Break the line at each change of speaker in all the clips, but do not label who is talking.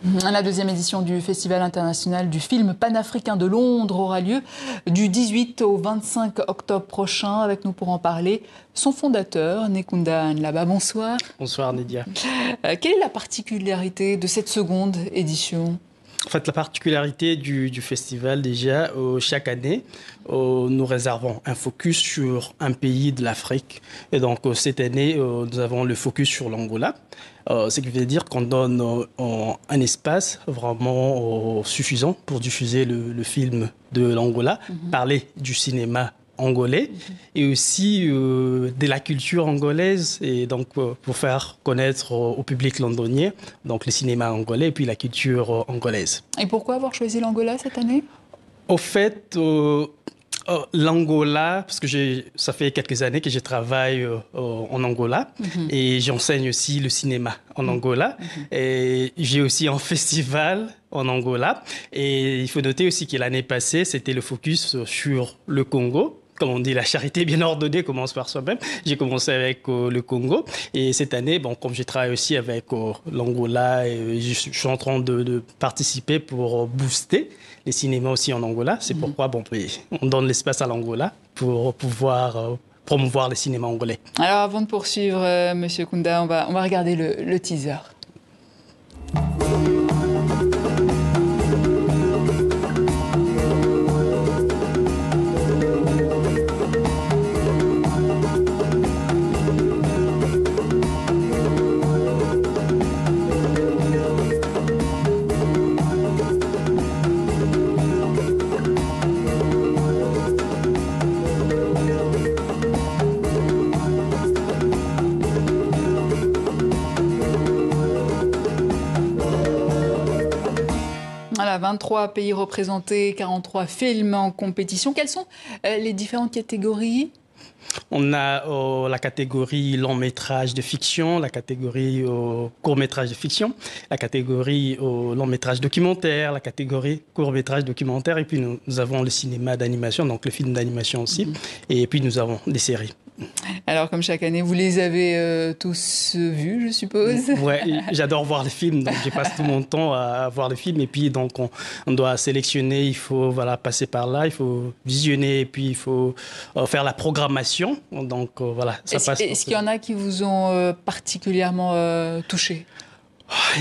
La deuxième édition du Festival international du film panafricain de Londres aura lieu du 18 au 25 octobre prochain. Avec nous pour en parler, son fondateur, Nekunda Nlaba. Bonsoir.
Bonsoir Nidia.
Quelle est la particularité de cette seconde édition ?
En fait, la particularité du festival, déjà, chaque année, nous réservons un focus sur un pays de l'Afrique. Et donc, cette année, nous avons le focus sur l'Angola. Ce qui veut dire qu'on donne un espace vraiment suffisant pour diffuser le film de l'Angola, parler du cinéma angolais et aussi de la culture angolaise, et donc pour faire connaître au public londonien donc le cinéma angolais et puis la culture angolaise.
Et pourquoi avoir choisi l'Angola cette année ?
Au fait, l'Angola, parce que ça fait quelques années que je travaille en Angola et j'enseigne aussi le cinéma en Angola. Et j'ai aussi un festival en Angola. Et il faut noter aussi que l'année passée, c'était le focus sur le Congo. Comme on dit, la charité bien ordonnée commence par soi-même. J'ai commencé avec le Congo. Et cette année, bon, comme je travaille aussi avec l'Angola, je suis en train de participer pour booster les cinémas aussi en Angola. C'est pourquoi on donne l'espace à l'Angola pour pouvoir promouvoir les cinémas angolais.
Alors avant de poursuivre, Monsieur Kunda, on va regarder le teaser. Voilà, 23 pays représentés, 43 films en compétition. Quelles sont les différentes catégories ?
On a la catégorie long métrage de fiction, la catégorie court métrage de fiction, la catégorie long métrage documentaire, la catégorie court métrage documentaire, et puis nous avons le cinéma d'animation, donc le film d'animation aussi, et puis nous avons des séries.
Alors, comme chaque année, vous les avez tous vus, je suppose ?
Oui, j'adore voir les films, donc je passe tout mon temps à voir les films. Et puis, donc, on doit sélectionner, il faut passer par là, il faut visionner, et puis il faut faire la programmation. Donc, voilà, ça passe.
Est-ce qu'il y en a qui vous ont particulièrement touché ?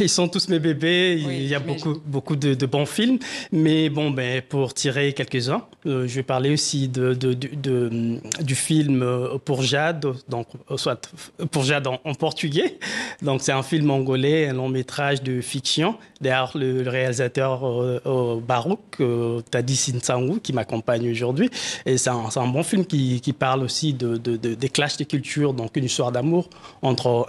Ils sont tous mes bébés,
oui,
il y a beaucoup de bons films, mais bon, pour tirer quelques-uns, je vais parler aussi du film Pour Jade, donc soit Pour Jade en portugais. Donc c'est un film angolais, un long métrage de fiction. D'ailleurs, le réalisateur Barouk Tadis Nsangu qui m'accompagne aujourd'hui, et c'est un bon film qui parle aussi des clashs de cultures, donc une histoire d'amour entre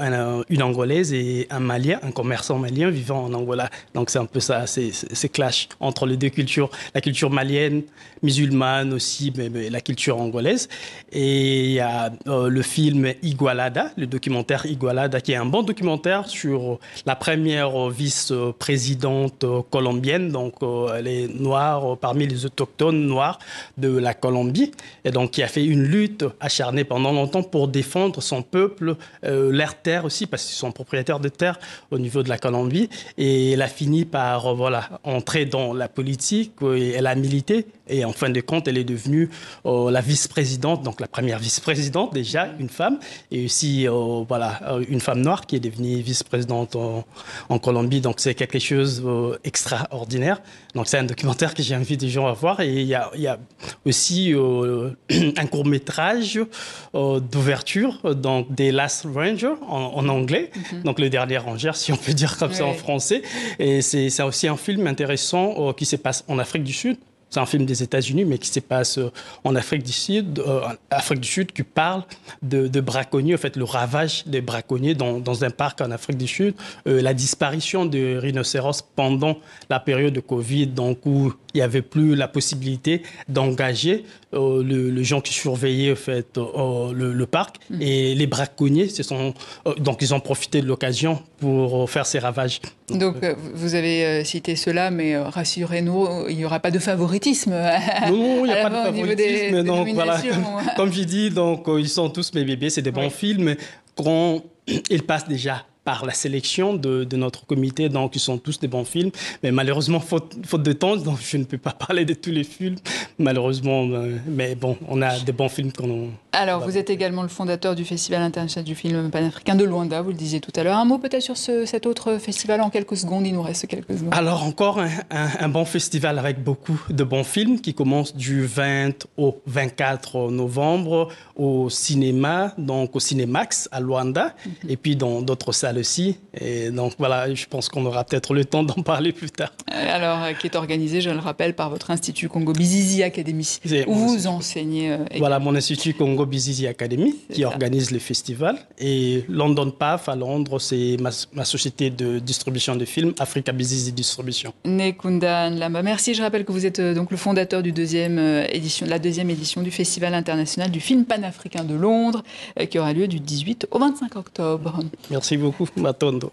une Angolaise et un Malien, un commerçant malien vivant en Angola. Donc c'est un peu ça, ces clashs entre les deux cultures, la culture malienne, musulmane aussi, mais la culture angolaise. Et il y a le film Igualada, le documentaire Igualada, qui est un bon documentaire sur la première vice-présidente colombienne, donc elle est noire parmi les autochtones noirs de la Colombie, et donc qui a fait une lutte acharnée pendant longtemps pour défendre son peuple, leurs terres aussi, parce qu'ils sont propriétaires de terres au niveau de la Colombie, et elle a fini par entrer dans la politique, et elle a milité, et en fin de compte, elle est devenue la vice-présidente, donc la première vice-présidente déjà, une femme, et aussi une femme noire qui est devenue vice-présidente en Colombie. Donc c'est quelque chose d'extraordinaire. Donc c'est un documentaire que j'invite les gens à voir, et il y a aussi un court-métrage d'ouverture, donc des Last Ranger en anglais, donc le dernier rangeur, si on peut dire comme ça en français. Et c'est aussi un film intéressant qui se passe en Afrique du Sud. C'est un film des États-Unis, mais qui se passe en Afrique du Sud, qui parle de braconniers, en fait, le ravage des braconniers dans un parc en Afrique du Sud, la disparition de rhinocéros pendant la période de Covid, donc où il n'y avait plus la possibilité d'engager les gens qui surveillaient en fait, le parc. Et les braconniers, donc ils ont profité de l'occasion pour faire ces ravages.
Donc vous avez cité cela, mais rassurez-nous, il n'y aura pas de favoritisme.
Non, il n'y a pas de favoritisme. Donc, voilà, comme j'ai dit, donc, ils sont tous mes bébés, c'est des bons films. Quand ils passent déjà par la sélection de notre comité, donc ils sont tous des bons films. Mais malheureusement, faute de temps, donc je ne peux pas parler de tous les films, malheureusement. Mais bon, on a des bons films qu'on...
Alors, vous êtes également le fondateur du Festival international du film panafricain de Luanda, vous le disiez tout à l'heure. Un mot peut-être sur cet autre festival en quelques secondes, il nous reste quelques secondes.
Alors, encore un bon festival avec beaucoup de bons films qui commence du 20 au 24 novembre au cinéma, donc au Cinémax à Luanda, et puis dans d'autres salles aussi. Et donc voilà, je pense qu'on aura peut-être le temps d'en parler plus tard.
Alors, qui est organisé, je le rappelle, par votre institut Congo Bizizi Academy, où vous enseignez.
Voilà, mon institut Congo Bizizi Academy qui organise le festival. Et London PAF à Londres, c'est ma société de distribution de films, Africa Bizizi Distribution.
Nekunda Nlamba, merci. Je rappelle que vous êtes donc le fondateur de la deuxième édition du Festival international du film panafricain de Londres, qui aura lieu du 18 au 25 octobre.
Merci beaucoup, Matondo.